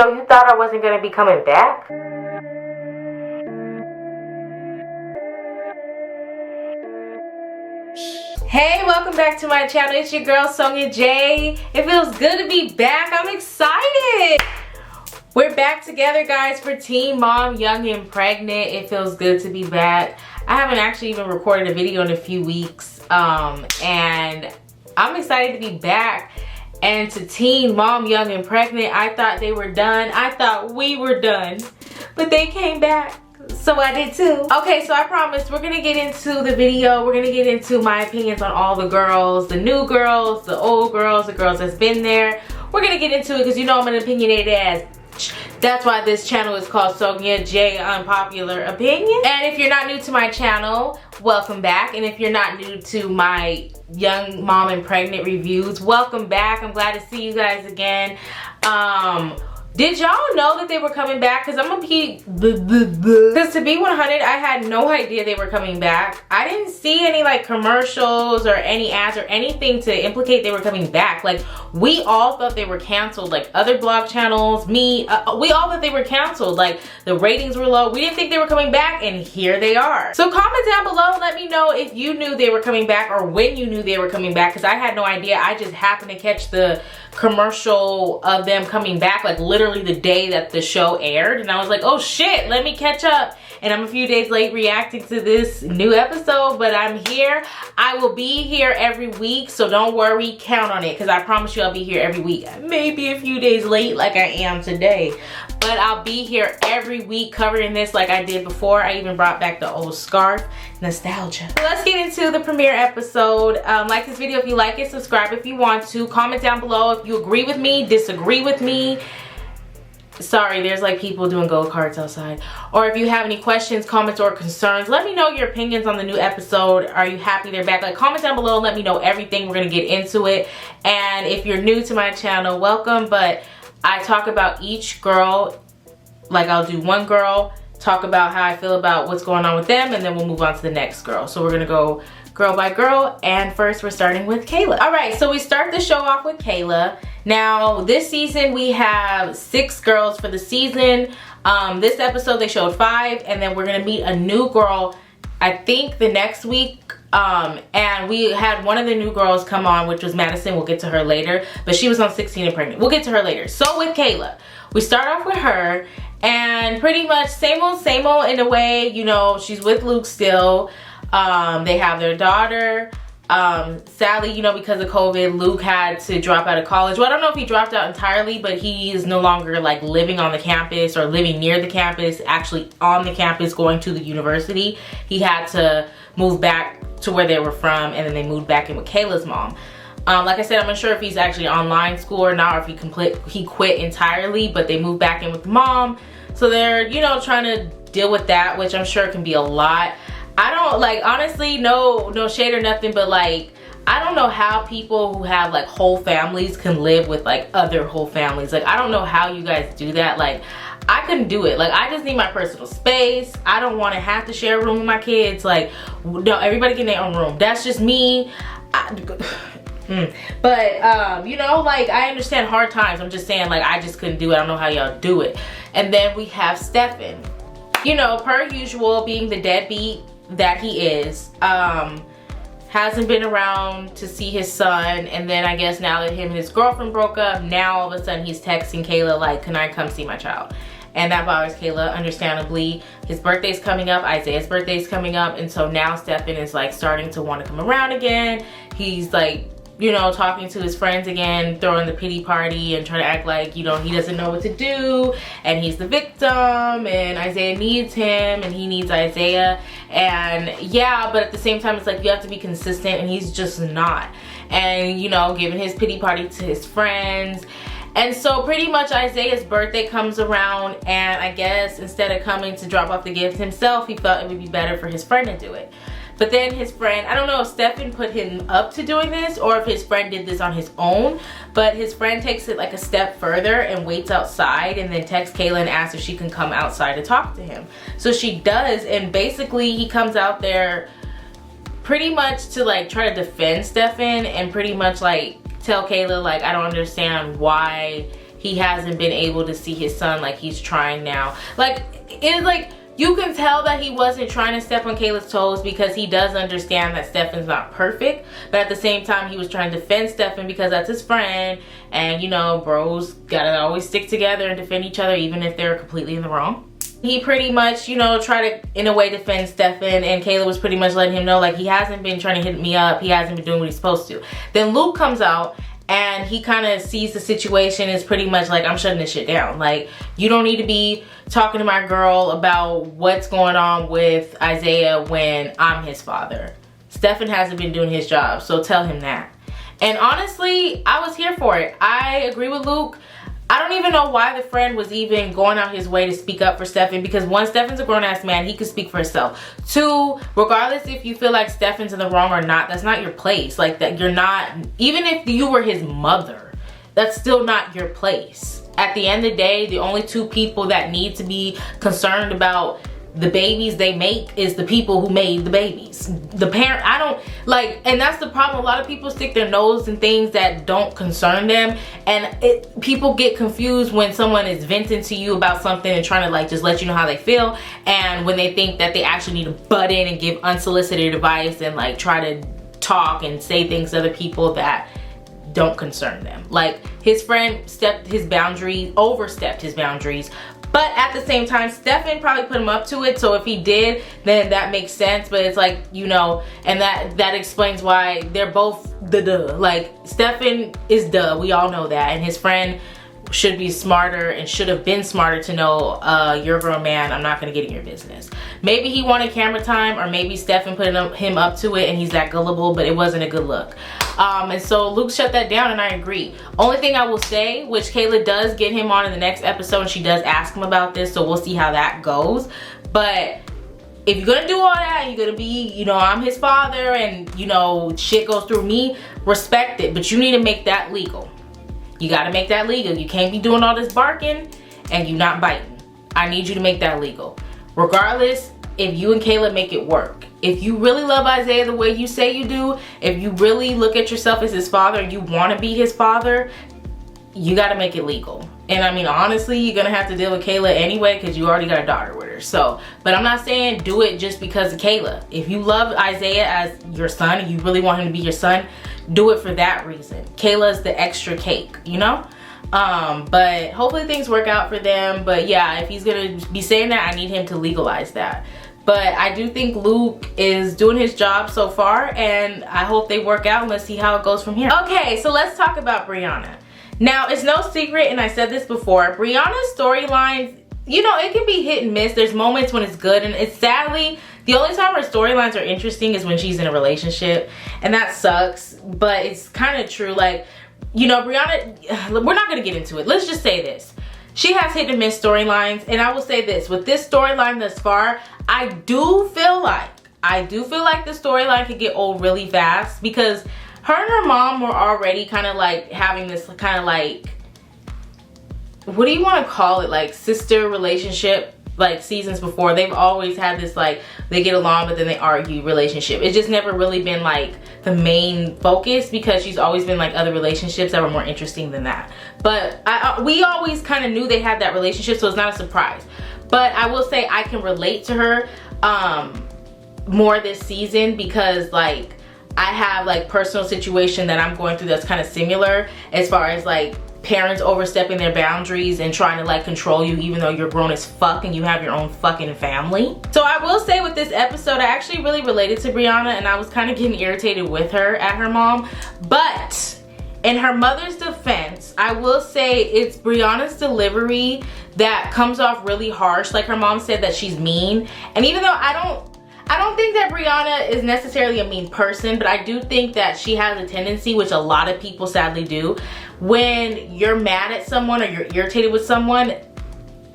So you thought I wasn't gonna be coming back? Hey, welcome back to my channel. It's your girl Sonja J. It feels good to be back. I'm excited. We're back together, guys, for Teen Mom Young and Pregnant. It feels good to be back. I haven't actually even recorded a video in a few weeks, and I'm excited to be back. And to Teen Mom Young and Pregnant, I thought they were done. I thought we were done, but they came back. So I did too. Okay, so I promised we're gonna get into the video. We're gonna get into my opinions on all the girls, the new girls, the old girls, the girls that's been there. We're gonna get into it because you know I'm an opinionated ass. That's why this channel is called Sonja J Unpopular Opinion. And if you're not new to my channel, welcome back. And if you're not new to my Young Mom and Pregnant reviews, welcome back. I'm glad to see you guys again. Did y'all know that they were coming back? Because I'm gonna be, because to be 100, I had no idea they were coming back. I didn't see any like commercials or any ads or anything to implicate they were coming back. Like, we all thought they were canceled. Like other blog channels, me, we all thought they were canceled. Like the ratings were low. We didn't think they were coming back, and here they are. So comment down below, let me know if you knew they were coming back or when you knew they were coming back, because I had no idea. I just happened to catch the commercial of them coming back like literally the day that the show aired, and I was like, oh shit, let me catch up. And I'm a few days late reacting to this new episode, but I'm here. I will be here every week, so don't worry, count on it, because I promise you I'll be here every week. Maybe a few days late like I am today, but I'll be here every week covering this like I did before. I even brought back the old scarf. Nostalgia. So let's get into the premiere episode. Like this video if you like it, subscribe if you want to, comment down below if you agree with me, disagree with me. Sorry, there's like people doing go-karts outside. Or if you have any questions, comments, or concerns, let me know your opinions on the new episode. Are you happy they're back? Like, comment down below and let me know everything. We're gonna get into it. And if you're new to my channel, welcome. But I talk about each girl. Like, I'll do one girl, talk about how I feel about what's going on with them, and then we'll move on to the next girl. So we're gonna go girl by girl, and first we're starting with Kayla. All right, so we start the show off with Kayla. Now this season we have 6 girls for the season. This episode they showed 5, and then we're gonna meet a new girl I think the next week. And we had one of the new girls come on, which was Madison. We'll get to her later, but she was on 16 and Pregnant. We'll get to her later. So with Kayla, we start off with her, and pretty much same old in a way. You know, she's with Luke still. They have their daughter. Sadly, you know, because of COVID, Luke had to drop out of college. Well, I don't know if he dropped out entirely, but he is no longer like living on the campus or living near the campus, actually on the campus going to the university. He had to move back to where they were from, and then they moved back in with Kayla's mom. Like I said, I'm not sure if he's actually online school or not, or if he quit entirely, but they moved back in with the mom. So they're, you know, trying to deal with that, which I'm sure can be a lot. I don't, like, honestly, no shade or nothing, but like, I don't know how people who have like whole families can live with like other whole families. Like, I don't know how you guys do that. Like, I couldn't do it. Like, I just need my personal space. I don't want to have to share a room with my kids. Like, no, everybody get in their own room. That's just me. But you know, like, I understand hard times. I'm just saying, like, I just couldn't do it. I don't know how y'all do it. And then we have Stefan, you know, per usual, being the deadbeat that he is, hasn't been around to see his son. And then I guess now that him and his girlfriend broke up, now all of a sudden he's texting Kayla like, can I come see my child? And that bothers Kayla, understandably. His birthday's coming up, Isaiah's birthday's coming up, and so now Stefan is like starting to want to come around again. He's like, you know, talking to his friends again, throwing the pity party and trying to act like, you know, he doesn't know what to do and he's the victim, and Isaiah needs him and he needs Isaiah. And yeah, but at the same time, it's like you have to be consistent, and he's just not. And, you know, giving his pity party to his friends. And so pretty much Isaiah's birthday comes around, and I guess instead of coming to drop off the gift himself, he felt it would be better for his friend to do it. But then his friend, I don't know if Stefan put him up to doing this or if his friend did this on his own, but his friend takes it like a step further and waits outside and then texts Kayla and asks if she can come outside to talk to him. So she does, and basically he comes out there pretty much to like try to defend Stefan and pretty much like tell Kayla like, I don't understand why he hasn't been able to see his son like he's trying now. Like, it's like, you can tell that he wasn't trying to step on Kayla's toes because he does understand that Stefan's not perfect. But at the same time, he was trying to defend Stefan because that's his friend. And, you know, bros gotta always stick together and defend each other even if they're completely in the wrong. He pretty much, you know, tried to, in a way, defend Stefan. And Kayla was pretty much letting him know, like, he hasn't been trying to hit me up. He hasn't been doing what he's supposed to. Then Luke comes out. And he kind of sees the situation as pretty much like, I'm shutting this shit down. Like, you don't need to be talking to my girl about what's going on with Isaiah when I'm his father. Stefan hasn't been doing his job, so tell him that. And honestly, I was here for it. I agree with Luke. I don't even know why the friend was even going out his way to speak up for Stefan, because one, Stefan's a grown-ass man. He could speak for himself. Two, regardless if you feel like Stefan's in the wrong or not, that's not your place. Like, that you're not, even if you were his mother, that's still not your place. At the end of the day, the only two people that need to be concerned about the babies they make is the people who made the babies. The parent, I don't like, and that's the problem. A lot of people stick their nose in things that don't concern them, and people get confused when someone is venting to you about something and trying to like just let you know how they feel, and when they think that they actually need to butt in and give unsolicited advice and like try to talk and say things to other people that don't concern them. Like, his friend overstepped his boundaries. But at the same time, Stefan probably put him up to it. So if he did, then that makes sense. But it's like, you know, and that explains why they're both the duh. Like, Stefan is duh. We all know that. And his friend should be smarter and should have been smarter to know, you're a grown man. I'm not going to get in your business. Maybe he wanted camera time, or maybe Stefan put him up to it and he's that gullible, but it wasn't a good look. And so Luke shut that down, and I agree. Only thing I will say, which Kayla does get him on in the next episode, and she does ask him about this, so we'll see how that goes. But if you're gonna do all that, you're gonna be, you know, I'm his father, and, you know, shit goes through me, respect it. But you need to make that legal. You gotta make that legal. You can't be doing all this barking and you not biting. I need you to make that legal. Regardless, if you and Kayla make it work. If you really love Isaiah the way you say you do, if you really look at yourself as his father and you want to be his father, you got to make it legal. And I mean, honestly, you're going to have to deal with Kayla anyway because you already got a daughter with her. So, but I'm not saying do it just because of Kayla. If you love Isaiah as your son and you really want him to be your son, do it for that reason. Kayla's the extra cake, you know? But hopefully things work out for them. But yeah, if he's going to be saying that, I need him to legalize that. But I do think Luke is doing his job so far, and I hope they work out, and let's see how it goes from here. Okay, so let's talk about Brianna. Now, it's no secret, and I said this before, Brianna's storylines, you know, it can be hit and miss. There's moments when it's good, and it's sadly, the only time her storylines are interesting is when she's in a relationship, and that sucks, but it's kind of true. Like, you know, Brianna, we're not gonna get into it. Let's just say this. She has hit and miss storylines, and I will say this, with this storyline thus far, I do feel like the storyline could get old really fast, because her and her mom were already kind of like having this kind of like, what do you want to call it, like sister relationship, like seasons before. They've always had this like, they get along but then they argue relationship. It's just never really been like the main focus, because she's always been like other relationships that were more interesting than that. But we always kind of knew they had that relationship, so it's not a surprise. But I will say I can relate to her more this season, because like I have like personal situation that I'm going through that's kind of similar, as far as like parents overstepping their boundaries and trying to like control you even though you're grown as fuck and you have your own fucking family. So I will say with this episode, I actually really related to Brianna, and I was kind of getting irritated with her at her mom. But in her mother's defense, I will say it's Brianna's delivery that comes off really harsh. Like her mom said that she's mean, and even though I don't think that Brianna is necessarily a mean person, but I do think that she has a tendency, which a lot of people sadly do, when you're mad at someone or you're irritated with someone,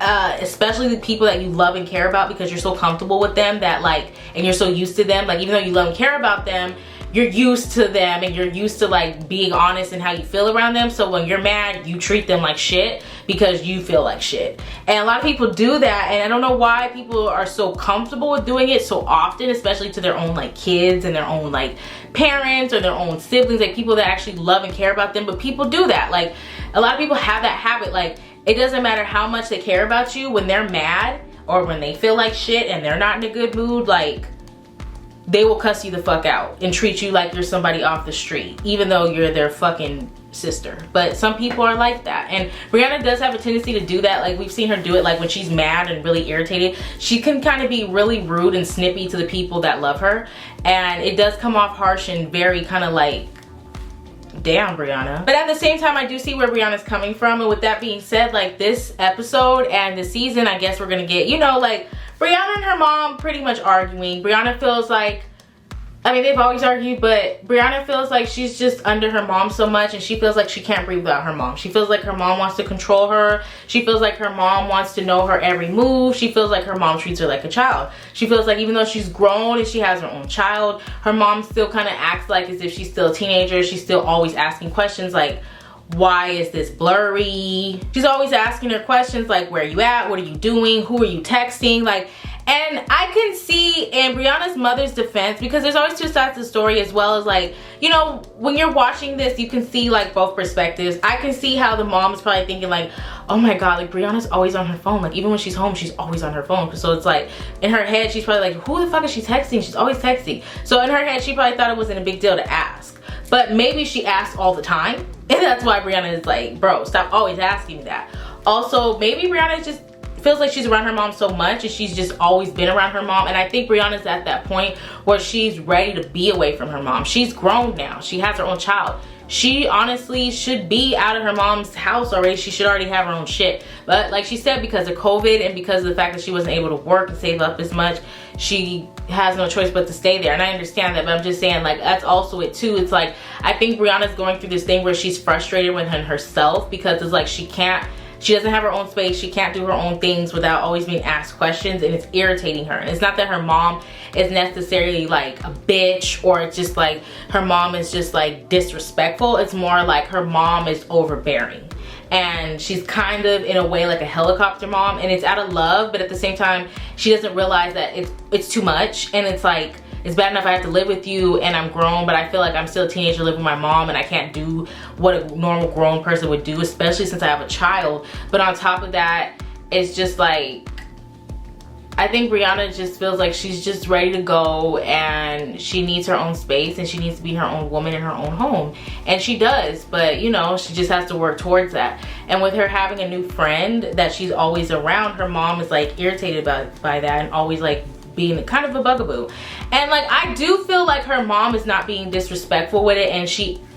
especially the people that you love and care about, because you're so comfortable with them that like, and you're so used to them, like even though you love and care about them, you're used to them and you're used to like being honest in how you feel around them. So when you're mad, you treat them like shit, because you feel like shit. And a lot of people do that, and I don't know why people are so comfortable with doing it so often, especially to their own like kids and their own like parents or their own siblings, like people that actually love and care about them. But people do that. Like a lot of people have that habit. Like it doesn't matter how much they care about you, when they're mad or when they feel like shit and they're not in a good mood, like they will cuss you the fuck out and treat you like you're somebody off the street, even though you're their fucking sister. But some people are like that, and Brianna does have a tendency to do that. Like we've seen her do it, like when she's mad and really irritated, she can kind of be really rude and snippy to the people that love her, and it does come off harsh and very kind of like, damn, Brianna. But at the same time, I do see where Brianna's coming from. And with that being said, like this episode and the season, I guess we're gonna get, you know, like Brianna and her mom pretty much arguing. Brianna feels like, I mean, they've always argued, but Brianna feels like she's just under her mom so much, and she feels like she can't breathe without her mom. She feels like her mom wants to control her. She feels like her mom wants to know her every move. She feels like her mom treats her like a child. She feels like even though she's grown and she has her own child, her mom still kind of acts like as if she's still a teenager. She's still always asking questions like, why is this blurry? She's always asking her questions like, where are you at? What are you doing? Who are you texting? Like, and I can see in Brianna's mother's defense, because there's always two sides to the story, as well as like, you know, when you're watching this, you can see like both perspectives. I can see how the mom is probably thinking like, oh my God, like Brianna's always on her phone. Like even when she's home, she's always on her phone. So it's like in her head, she's probably like, who the fuck is she texting? She's always texting. So in her head, she probably thought it wasn't a big deal to ask. But maybe she asks all the time. And that's why Brianna is like, bro, stop always asking me that. Also, maybe Brianna just feels like she's around her mom so much, and she's just always been around her mom. And I think Brianna's at that point where she's ready to be away from her mom. She's grown now. She has her own child. She honestly should be out of her mom's house already. She should already have her own shit. But like she said, because of COVID and because of the fact that she wasn't able to work and save up as much, she has no choice but to stay there. And I understand that, but I'm just saying, like, that's also it too. It's like, I think Brianna's going through this thing where she's frustrated with herself, because it's like she doesn't have her own space. She can't do her own things without always being asked questions, and it's irritating her. And it's not that her mom is necessarily like a bitch, or it's just like her mom is just like disrespectful. It's more like her mom is overbearing, and she's kind of in a way like a helicopter mom, and it's out of love, but at the same time she doesn't realize that it's too much. And it's like, it's bad enough I have to live with you and I'm grown, but I feel like I'm still a teenager living with my mom, and I can't do what a normal grown person would do, especially since I have a child. But on top of that, it's just like, I think Brianna just feels like she's just ready to go, and she needs her own space, and she needs to be her own woman in her own home. And she does, but you know, she just has to work towards that. And with her having a new friend that she's always around, her mom is like irritated by that, and always like being kind of a bugaboo. And like, I do feel like her mom is not being disrespectful with it, and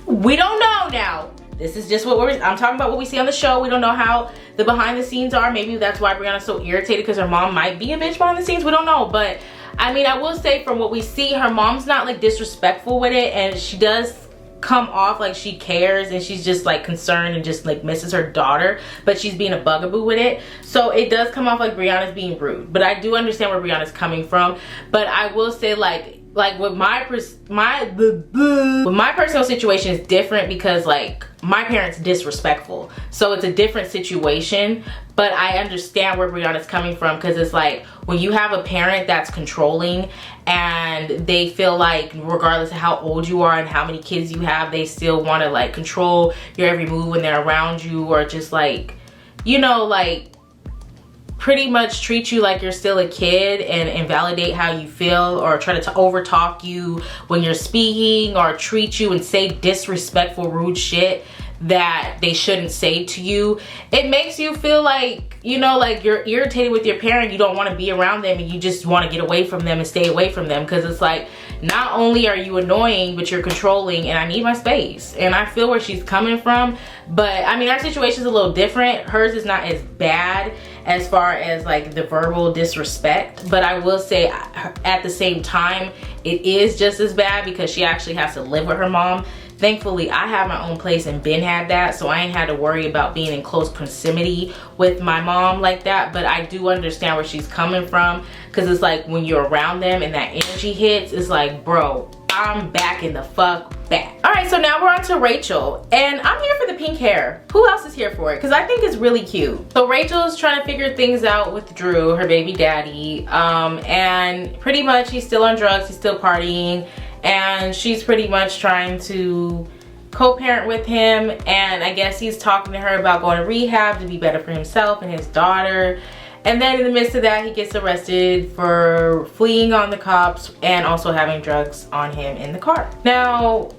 we don't know now. This is just I'm talking about what we see on the show. We don't know how the behind the scenes are. Maybe that's why Brianna's so irritated, because her mom might be a bitch behind the scenes. We don't know. But I mean, I will say from what we see, her mom's not like disrespectful with it, and she does come off like she cares, and she's just like concerned and just like misses her daughter, but she's being a bugaboo with it. So it does come off like Brianna's being rude, but I do understand where Brianna's coming from. But I will say, like with my personal situation is different, because like my parents disrespectful, so it's a different situation. But I understand where Brianna's coming from, because it's like when you have a parent that's controlling, and they feel like regardless of how old you are and how many kids you have, they still want to like control your every move when they're around you, or just like, you know, like pretty much treat you like you're still a kid, and invalidate how you feel, or try to over talk you when you're speaking, or treat you and say disrespectful, rude shit that they shouldn't say to you. It makes you feel like, you know, like you're irritated with your parent. You don't want to be around them, and you just want to get away from them and stay away from them, because it's like, not only are you annoying, but you're controlling, and I need my space. And I feel where she's coming from. But I mean, our situation's a little different. Hers is not as bad as far as like the verbal disrespect, but I will say at the same time, it is just as bad, because she actually has to live with her mom. Thankfully, I have my own place and Ben had that, so I ain't had to worry about being in close proximity with my mom like that. But I do understand where she's coming from, because it's like when you're around them and that energy hits, it's like, bro, I'm backing the fuck back. All right, so now we're on to Rachel, and I'm here for the pink hair. Who else is here for it? Because I think it's really cute. So Rachel's trying to figure things out with Drew, her baby daddy, and pretty much he's still on drugs, he's still partying, and she's pretty much trying to co-parent with him, and I guess he's talking to her about going to rehab to be better for himself and his daughter. And then in the midst of that, he gets arrested for fleeing on the cops and also having drugs on him in the car. Now,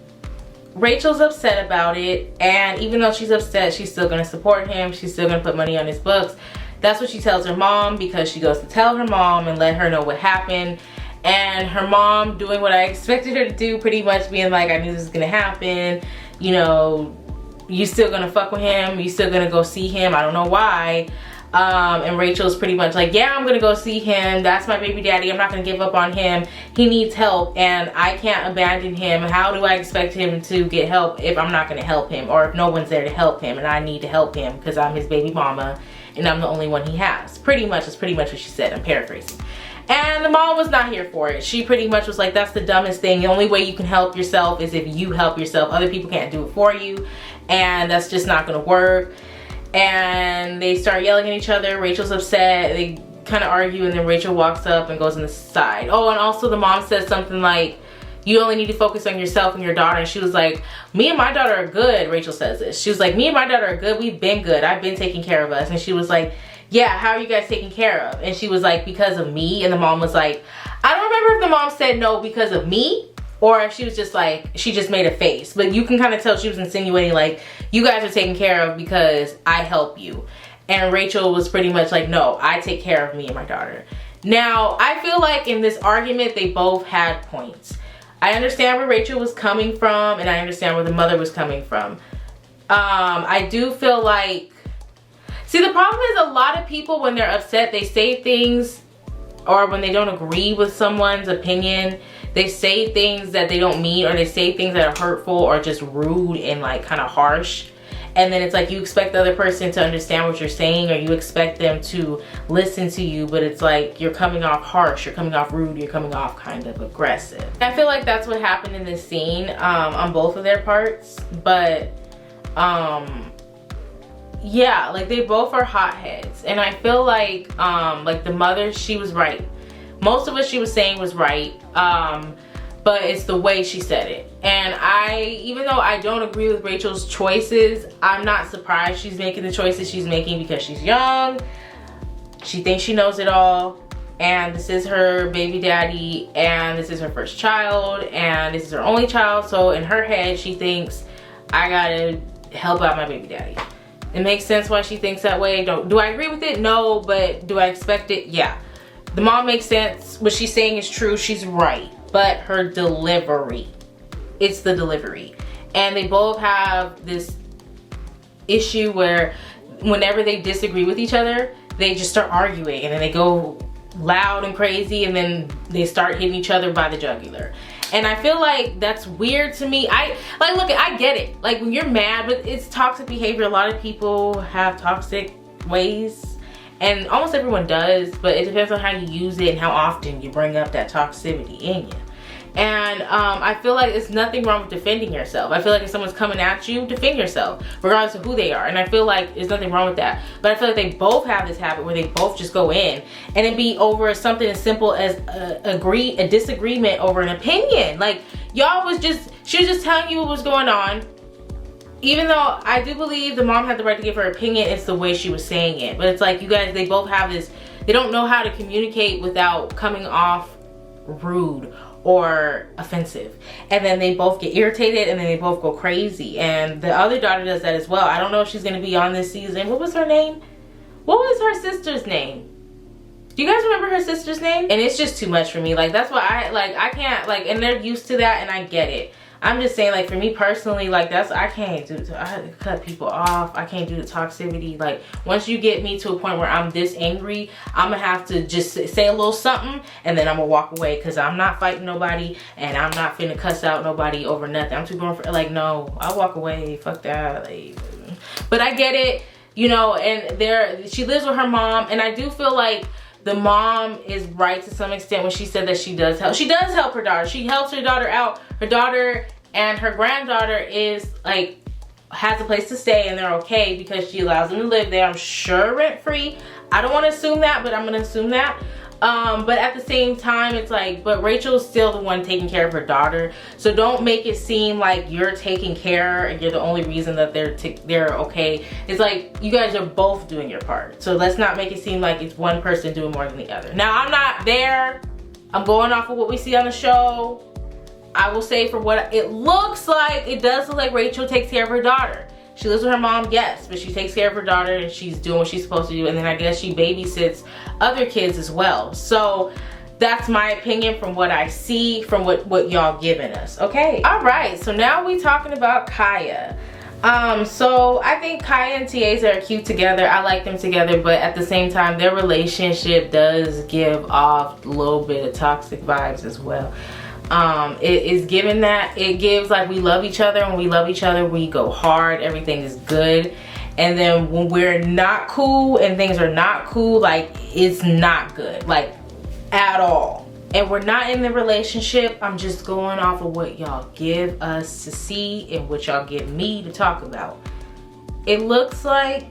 Rachel's upset about it, and even though she's upset, she's still gonna support him. She's still gonna put money on his books. That's what she tells her mom, because she goes to tell her mom and let her know what happened. And her mom doing what I expected her to do, pretty much being like, I knew this was gonna happen. You know, you still gonna fuck with him. You still gonna go see him. I don't know why. And Rachel's pretty much like, yeah, I'm gonna go see him. That's my baby daddy. I'm not gonna give up on him. He needs help and I can't abandon him. How do I expect him to get help if I'm not gonna help him, or if no one's there to help him and I need to help him because I'm his baby mama and I'm the only one he has. Pretty much, that's pretty much what she said. I'm paraphrasing. And the mom was not here for it. She pretty much was like, that's the dumbest thing. The only way you can help yourself is if you help yourself. Other people can't do it for you, and that's just not gonna work. And they start yelling at each other. Rachel's upset. They kind of argue, and then Rachel walks up and goes on the side. Oh, and also the mom says something like, you only need to focus on yourself and your daughter. And she was like, me and my daughter are good. Rachel says this. She was like, me and my daughter are good. We've been good. I've been taking care of us. And she was like, yeah, how are you guys taken care of? And she was like, because of me. And the mom was like, I don't remember if the mom said no because of me, or if she was just like, she just made a face. But you can kind of tell she was insinuating like, you guys are taken care of because I help you. And Rachel was pretty much like, no, I take care of me and my daughter. Now, I feel like in this argument, they both had points. I understand where Rachel was coming from, and I understand where the mother was coming from. I do feel like, see, the problem is a lot of people, when they're upset, they say things, or when they don't agree with someone's opinion, they say things that they don't mean, or they say things that are hurtful or just rude and like kind of harsh. And then it's like you expect the other person to understand what you're saying, or you expect them to listen to you, but it's like you're coming off harsh, you're coming off rude, you're coming off kind of aggressive. I feel like that's what happened in this scene on both of their parts. But yeah, like they both are hotheads, and I feel like the mother, she was right. Most of what she was saying was right, but it's the way she said it. And even though I don't agree with Rachel's choices, I'm not surprised she's making the choices she's making, because she's young, she thinks she knows it all, and this is her baby daddy, and this is her first child, and this is her only child. So in her head, she thinks, I gotta help out my baby daddy. It makes sense why she thinks that way. Do I agree with it? No, but do I expect it? Yeah. The mom makes sense. What she's saying is true. She's right. But her delivery, it's the delivery. And they both have this issue where whenever they disagree with each other, they just start arguing, and then they go loud and crazy, and then they start hitting each other by the jugular. And I feel like that's weird to me. Look, I get it. Like, when you're mad, but it's toxic behavior. A lot of people have toxic ways, and almost everyone does, but it depends on how you use it and how often you bring up that toxicity in you. And I feel like there's nothing wrong with defending yourself. I feel like if someone's coming at you, defend yourself, regardless of who they are. And I feel like there's nothing wrong with that. But I feel like they both have this habit where they both just go in, and it be over something as simple as a disagreement over an opinion. Like, y'all was just, she was just telling you what was going on. Even though I do believe the mom had the right to give her opinion, it's the way she was saying it. But it's like, you guys, they both have this, they don't know how to communicate without coming off rude or offensive. And then they both get irritated, and then they both go crazy. And the other daughter does that as well. I don't know if she's going to be on this season. What was her name? What was her sister's name? Do you guys remember her sister's name? And it's just too much for me. Like, that's why I can't, like, and they're used to that, and I get it. I'm just saying, like, for me personally, like, I can't do it. I have to cut people off. I can't do the toxicity. Like, once you get me to a point where I'm this angry, I'm gonna have to just say a little something, and then I'm gonna walk away, because I'm not fighting nobody, and I'm not finna cuss out nobody over nothing. I'm too grown for, like, no, I'll walk away. Fuck that. Like, but I get it, you know, and she lives with her mom, and I do feel like the mom is right to some extent when she said that she does help her daughter. She helps her daughter out. Her daughter and her granddaughter is like, has a place to stay and they're okay because she allows them to live there. I'm sure rent-free. I don't want to assume that, but I'm gonna assume that. But at the same time, it's like, but Rachel's still the one taking care of her daughter. So don't make it seem like you're taking care and you're the only reason that they're okay. It's like, you guys are both doing your part. So let's not make it seem like it's one person doing more than the other. Now, I'm not there. I'm going off of what we see on the show. I will say for what it looks like, it does look like Rachel takes care of her daughter. She lives with her mom, yes, but she takes care of her daughter and she's doing what she's supposed to do. And then I guess she babysits other kids as well. So that's my opinion from what I see, from what y'all giving us, okay? All right, so now we talking about KIAYA. So I think KIAYA and KIAYA are cute together. I like them together, but at the same time, their relationship does give off a little bit of toxic vibes as well. It is given that, it gives like we love each other. When we love each other, we go hard, everything is good. And then when we're not cool and things are not cool, like it's not good, like at all. And we're not in the relationship. I'm just going off of what y'all give us to see and what y'all give me to talk about. It looks like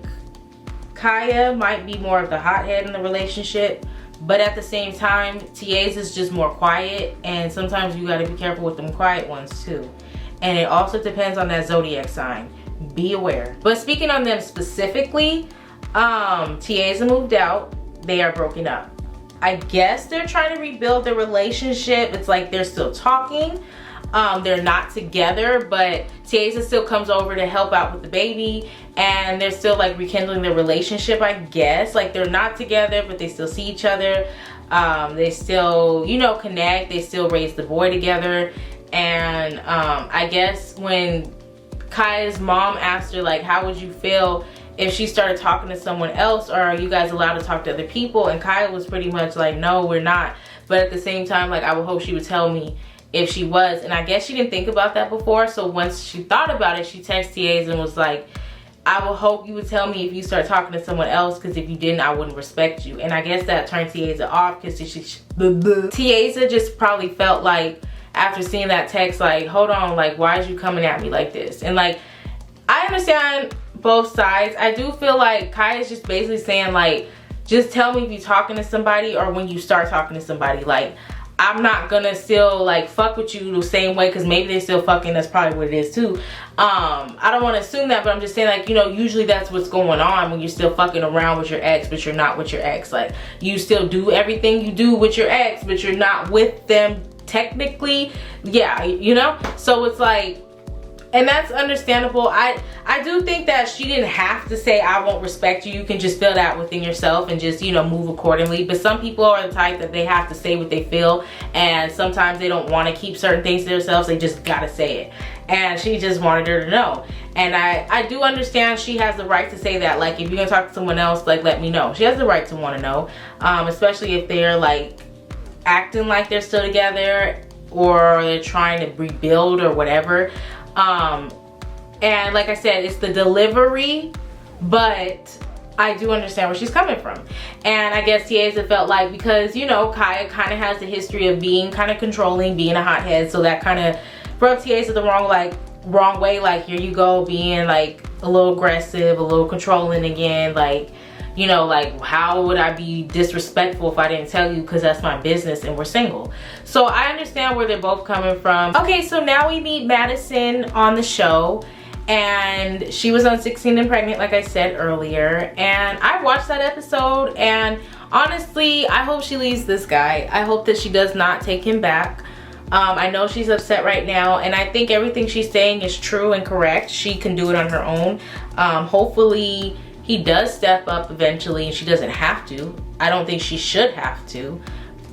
KIAYA might be more of the hothead in the relationship. But at the same time, TA's is just more quiet, and sometimes you gotta be careful with them quiet ones too. And it also depends on that zodiac sign. Be aware. But speaking on them specifically, TA's moved out. They are broken up. I guess they're trying to rebuild their relationship. It's like they're still talking. They're not together, but TA's still comes over to help out with the baby, and they're still like rekindling their relationship, I guess. Like they're not together, but they still see each other. They still, you know, connect. They still raise the boy together. And I guess when KIAYA's mom asked her, like, how would you feel if she started talking to someone else, or are you guys allowed to talk to other people? And KIAYA was pretty much like, no, we're not. But at the same time, like, I would hope she would tell me if she was. And I guess she didn't think about that before. So once she thought about it, she texted TA's and was like, I would hope you would tell me if you start talking to someone else, because if you didn't, I wouldn't respect you. And I guess that turned TA's off, because TA's just probably felt like, after seeing that text, like, hold on, like, why is you coming at me like this? And like, I understand both sides. I do feel like KIAYA's just basically saying, like, just tell me if you're talking to somebody or when you start talking to somebody. Like, I'm not gonna still like fuck with you the same way, because maybe they're still fucking. That's probably what it is too. I don't want to assume that, but I'm just saying, like, you know, usually that's what's going on when you're still fucking around with your ex, but you're not with your ex. Like, you still do everything you do with your ex, but you're not with them technically. Yeah, you know. So it's like, and that's understandable. I do think that she didn't have to say, I won't respect you. You can just feel that within yourself and just, you know, move accordingly. But some people are the type that they have to say what they feel, and sometimes they don't want to keep certain things to themselves. They just gotta say it. And she just wanted her to know. And I do understand she has the right to say that. Like, if you're gonna talk to someone else, like, let me know. She has the right to want to know, especially if they're like acting like they're still together, or they're trying to rebuild or whatever. And like I said, it's the delivery, but I do understand where she's coming from. And I guess TA's felt like, because, you know, KIAYA kind of has the history of being kind of controlling, being a hothead, so that kind of rubbed TA's the wrong way. Like, here you go, being like a little aggressive, a little controlling again. Like, you know, like, how would I be disrespectful if I didn't tell you, because that's my business and we're single. So I understand where they're both coming from. Okay, so now we meet Madison on the show, and she was on 16 and Pregnant, like I said earlier. And I watched that episode, and honestly, I hope she leaves this guy. I hope that she does not take him back. I know she's upset right now, and I think everything she's saying is true and correct. She can do it on her own. Hopefully he does step up eventually, and she doesn't have to. I don't think she should have to.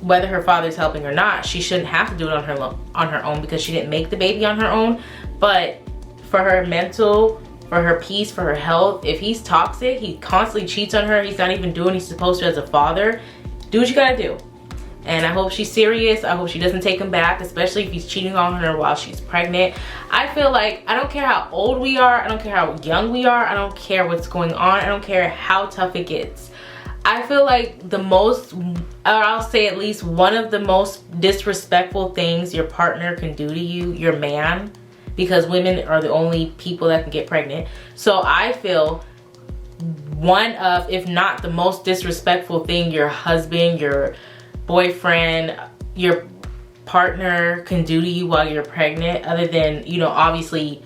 Whether her father's helping or not, she shouldn't have to do it on her own, because she didn't make the baby on her own. But for her mental, for her peace, for her health, if he's toxic, he constantly cheats on her, he's not even doing what he's supposed to as a father, do what you gotta do. And I hope she's serious. I hope she doesn't take him back, especially if he's cheating on her while she's pregnant. I feel like, I don't care how old we are, I don't care how young we are, I don't care what's going on, I don't care how tough it gets. I feel like the most, or I'll say at least one of the most disrespectful things your partner can do to you, your man, because women are the only people that can get pregnant. So I feel one of, if not the most disrespectful thing your husband, your boyfriend, your partner can do to you while you're pregnant, other than, you know, obviously,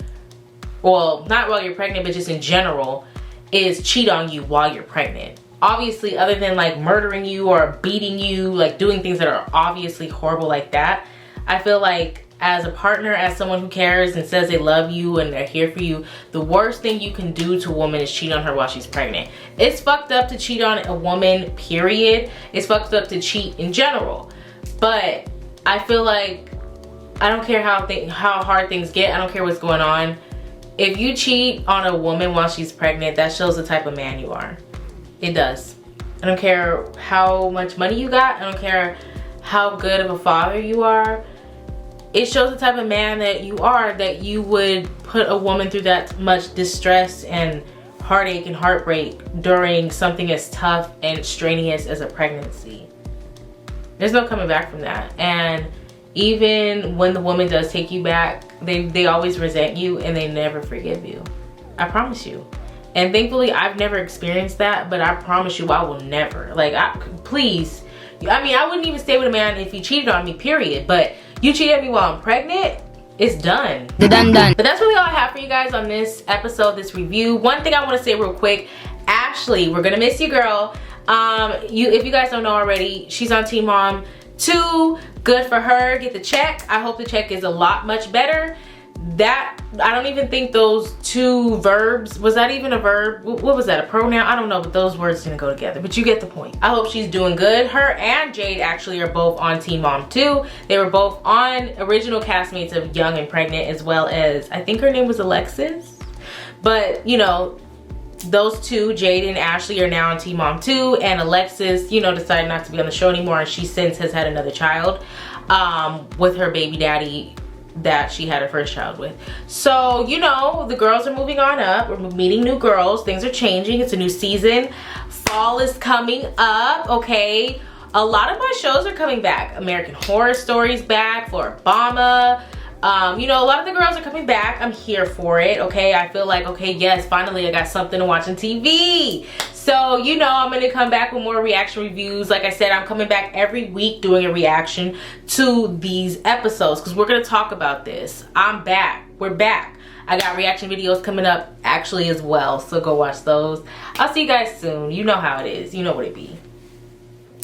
well, not while you're pregnant, but just in general, is cheat on you while you're pregnant. Obviously, other than like murdering you or beating you, like doing things that are obviously horrible like that, I feel like as a partner, as someone who cares and says they love you and they're here for you, the worst thing you can do to a woman is cheat on her while she's pregnant. It's fucked up to cheat on a woman, period. It's fucked up to cheat in general. But I feel like, I don't care how hard things get, I don't care what's going on. If you cheat on a woman while she's pregnant, that shows the type of man you are. It does. I don't care how much money you got. I don't care how good of a father you are. It shows the type of man that you are, that you would put a woman through that much distress and heartache and heartbreak during something as tough and strenuous as a pregnancy. There's no coming back from that. And even when the woman does take you back, they always resent you and they never forgive you. I promise you. And thankfully, I've never experienced that, but I promise you I will never. Like, please. I mean, I wouldn't even stay with a man if he cheated on me, period. But you cheated on me while I'm pregnant, it's done. Done. But that's really all I have for you guys on this episode, this review. One thing I want to say real quick, Ashley, we're gonna miss you, girl. If you guys don't know already, she's on Teen Mom 2. Good for her, get the check. I hope the check is a lot much better. That, I don't even think those two verbs, was that even a verb? What was that, a pronoun? I don't know, but those words didn't go together, but you get the point. I hope she's doing good. Her and Jade actually are both on Teen Mom 2. They were both on original castmates of Young and Pregnant, as well as, I think her name was Alexis. But, you know, those two, Jade and Ashley, are now on Teen Mom 2, and Alexis, you know, decided not to be on the show anymore, and she since has had another child with her baby daddy that she had her first child with. So, you know, the girls are moving on up. We're meeting new girls. Things are changing. It's a new season. Fall is coming up, okay? A lot of my shows are coming back. American Horror Story's back, Floribama. You know, a lot of the girls are coming back. I'm here for it, okay? I feel like, okay, yes, finally I got something to watch on TV. So, you know, I'm gonna come back with more reaction reviews. Like I said, I'm coming back every week doing a reaction to these episodes because we're gonna talk about this. I'm back. We're back. I got reaction videos coming up actually as well, so go watch those. I'll see you guys soon. You know how it is. You know what it be.